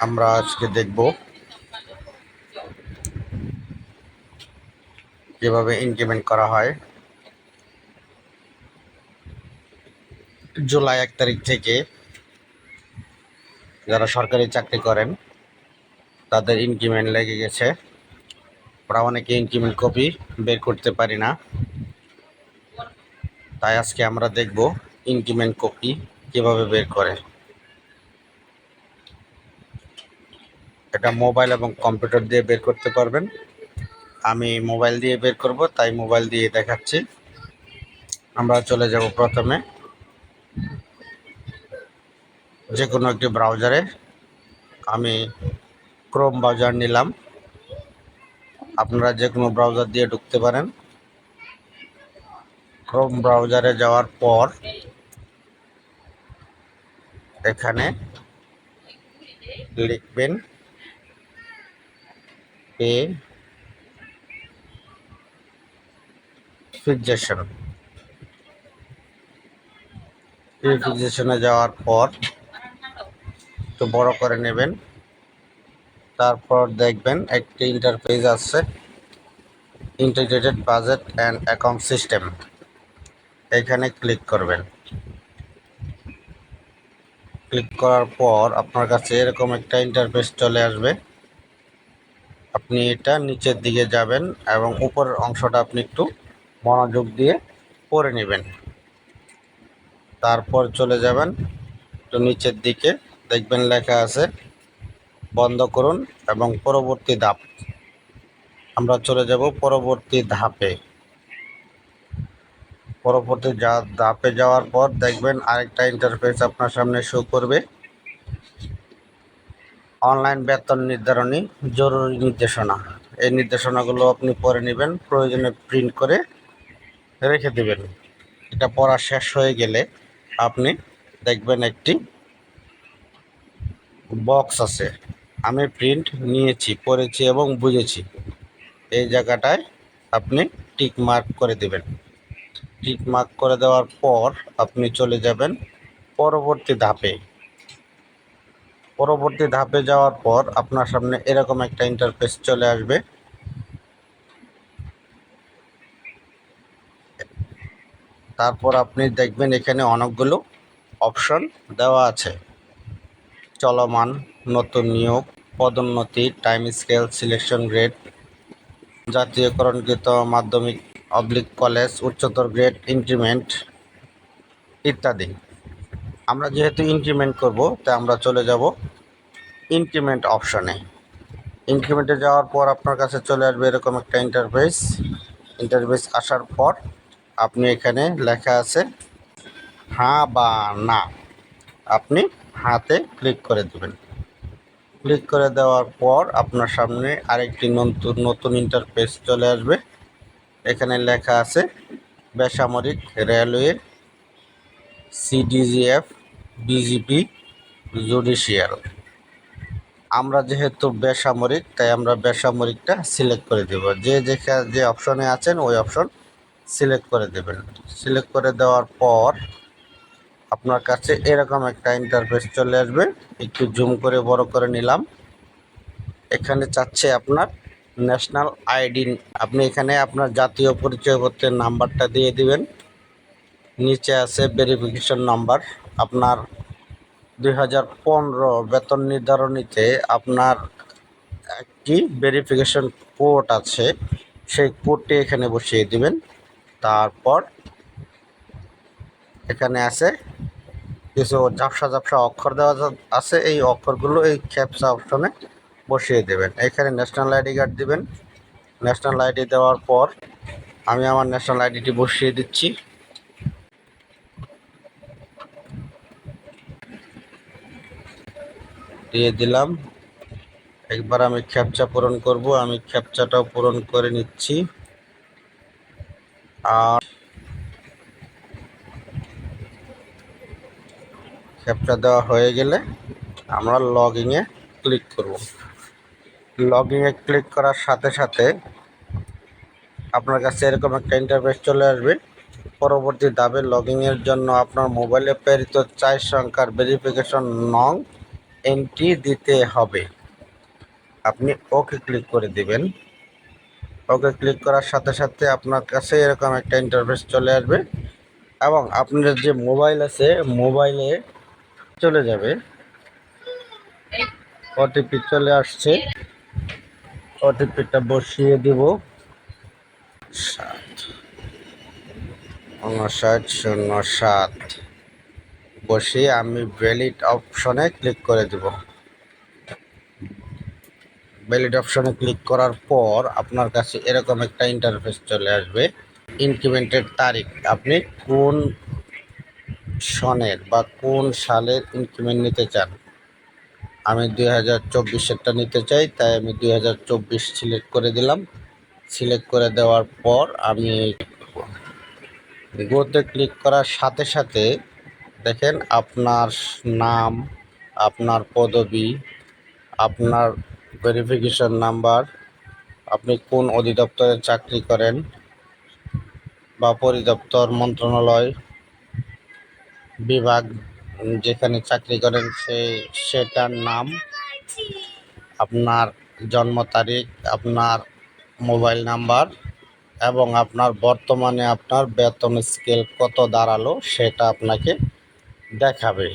আমরা আজকে দেখব কিভাবে ইনক্রিমেন্ট করা হয়। জুলাই 1 তারিখ থেকে যারা সরকারি চাকরি করেন তাদের ইনক্রিমেন্ট লেগে গেছে। ওরা অনেকে ইনক্রিমেন্ট কপি বের করতে পারি না, তাই আজকে আমরা দেখব ইনক্রিমেন্ট কপি কিভাবে বের করে। এটা মোবাইল এবং কম্পিউটার দিয়ে বের করতে পারবেন। আমি মোবাইল দিয়ে বের করব, তাই মোবাইল দিয়ে দেখাচ্ছি। আমরা চলে যাব প্রথমে যে কোনো একটি ব্রাউজারে। আমি ক্রোম ব্রাউজার নিলাম, আপনারা যে কোনো ব্রাউজার দিয়ে ঢুকতে পারেন। ক্রোম ব্রাউজারে যাওয়ার পর এখানে লিখবেন পেফিকেশনে যাওয়ার পর একটু বড় করে নেবেন। তারপর দেখবেন একটি ইন্টারফেস আছে, integrated budget and account system. এখানে ক্লিক করবেন। ক্লিক করার পর আপনার কাছে এরকম একটা ইন্টারফেস চলে আসবে। আপনি এটা নিচের দিকে যাবেন এবং উপরের অংশটা আপনি একটু মনোযোগ দিয়ে পড়ে নেবেন। তারপর চলে যাবেন তো নিচের দিকে, দেখবেন লেখা আছে বন্ধ করুন এবং পরবর্তী ধাপ। আমরা চলে যাব পরবর্তী ধাপে। পরবর্তী ধাপে যাওয়ার পর দেখবেন আরেকটা ইন্টারফেস আপনার সামনে শো করবে, অনলাইন বেতন নির্ধারণী জরুরি নির্দেশনা। এই নির্দেশনাগুলো আপনি পড়ে নেবেন, প্রয়োজনে প্রিন্ট করে রেখে দেবেন। এটা পড়া শেষ হয়ে গেলে আপনি দেখবেন একটি বক্স আছে। আমি প্রিন্ট নিয়েছি, পড়েছি এবং বুঝেছি, এই জায়গাটায় আপনি টিক মার্ক করে দেবেন। টিক মার্ক করে দেওয়ার পর আপনি চলে যাবেন পরবর্তী ধাপে। পরবর্তী ধাপে যাওয়ার পর আপনার সামনে এরকম একটা ইন্টারফেস চলে আসবে। তারপর আপনি দেখবেন এখানে অনেকগুলো অপশন দেওয়া আছে, চলমান, নতুন নিয়োগ, পদোন্নতি, টাইম স্কেল, সিলেকশন গ্রেড, জাতীয়করণকৃত মাধ্যমিক কলেজ, উচ্চতর গ্রেড, ইনক্রিমেন্ট ইত্যাদি। আমরা যেহেতু ইনক্রিমেন্ট করব, তাই আমরা চলে যাব ইনক্রিমেন্ট অপশনে। ইনক্রিমেন্টে যাওয়ার পর আপনার কাছে চলে আসবে এরকম একটা ইন্টারফেস আসার পর আপনি এখানে লেখা আছে হ্যাঁ বা না, আপনি হাতে ক্লিক করে দেবেন। ক্লিক করে দেওয়ার পর আপনার সামনে আরেকটি নতুন ইন্টারফেস চলে আসবে। এখানে লেখা আছে বেসামরিক, রেলওয়ে, সিডিজিএফ, বিজিপি, জুডিশিয়াল। আমরা যেহেতু বেসামরিক, তাই আমরা বেসামরিকটা সিলেক্ট করে দেব। যে অপশনে আছেন ওই অপশন সিলেক্ট করে দেবেন। সিলেক্ট করে দেওয়ার পর আপনার কাছে এরকম একটা ইন্টারফেস চলে আসবে। একটু জুম করে বড় করে নিলাম। এখানে চাচ্ছে আপনার ন্যাশনাল আইডি। আপনি এখানে আপনার জাতীয় পরিচয়পত্রের নাম্বারটা দিয়ে দিবেন। নিচে আছে ভেরিফিকেশন নাম্বার। আপনার 2015 বেতন নির্ধারণীতে আপনার একটি ভেরিফিকেশন কোড আছে, সেই কোডটি এখানে বসিয়ে দিবেন। তারপর এখানে আছে কিছু ঝাপসা অক্ষর দেওয়া আছে, এই অক্ষরগুলো এই ক্যাপচা অপশনে বসিয়ে দেবেন। এখানে ন্যাশনাল আইডি কার্ড দিবেন। ন্যাশনাল আইডি দেওয়ার পর আমি আমার ন্যাশনাল আইডিটি বসিয়ে দিচ্ছি। দিয়ে দিলাম। একবার আমি ক্যাপচা পূরণ করব, আমি ক্যাপচাটাও পূরণ করে নিচ্ছি। আর ক্যাপচা দেওয়া হয়ে গেলে আমরা লগইনে ক্লিক করব। লগইনে ক্লিক করার সাথে সাথে আপনার কাছে এরকম একটা ইন্টারফেস চলে আসবে। পরবর্তী ধাপে লগইনের জন্য আপনার মোবাইলে প্রেরিত 4 সংখ্যার ভেরিফিকেশন নং এন্ট্রি দিতে হবে। আপনি ওকে ক্লিক করে দিবেন। ওকে ক্লিক করার সাথে সাথে আপনার কাছে এরকম একটা ইন্টারফেস চলে আসবে এবং আপনার যে মোবাইল আছে মোবাইলে চলে যাবে। ওটিপি চলে আসছে, ওটিপিটা বসিয়ে দিব 75907 বসিয়ে আমি ভ্যালিড অপশনে ক্লিক করে দিব। ভ্যালিড অপশনে ক্লিক করার পর আপনার কাছে এরকম একটা ইন্টারফেস চলে আসবে। ইনক্রিমেন্টের তারিখ, আপনি কোন সনের বা কোন সালের ইনক্রিমেন্ট নিতে চান। আমি 2024-এরটা নিতে চাই, তাই আমি 2024 সিলেক্ট করে দিলাম। সিলেক্ট করে দেওয়ার পর আমি গোতে ক্লিক করার সাথে সাথে দেখেন আপনার নাম, আপনার পদবি, আপনার ভেরিফিকেশন নাম্বার, আপনি কোন অধিদপ্তরে চাকরি করেন বা পরিদপ্তর, মন্ত্রণালয়, বিভাগ যেখানে চাকরি করেন সেটার নাম, আপনার জন্ম তারিখ, আপনার মোবাইল নাম্বার এবং আপনার বর্তমানে আপনার বেতন স্কেল কত দাঁড়ালো সেটা আপনাকে দেখাবে।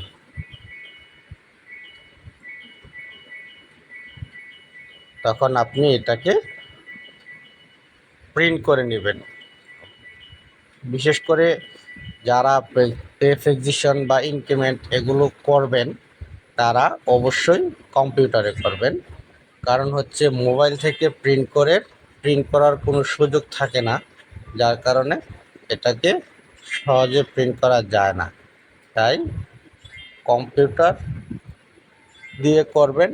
তখন আপনি এটাকে প্রিন্ট করে নেবেন। বিশেষ করে যারা পে ফিক্সেশন বা ইনক্রিমেন্ট এগুলো করবেন তারা অবশ্যই কম্পিউটারে করবেন। কারণ হচ্ছে মোবাইল থেকে প্রিন্ট করার কোনো সুযোগ থাকে না, যার কারণে এটাকে সহজে প্রিন্ট করা যায় না। তাই কম্পিউটার দিয়ে করবেন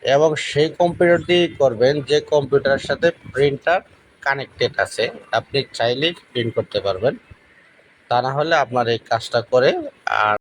এবং সেই কম্পিউটার দিয়েই করবেন যে কম্পিউটারের সাথে প্রিন্টার কানেক্টেড আছে। আপনি চাইলেই প্রিন্ট করতে পারবেন, তা না হলে আপনার এই কাজটা করে আর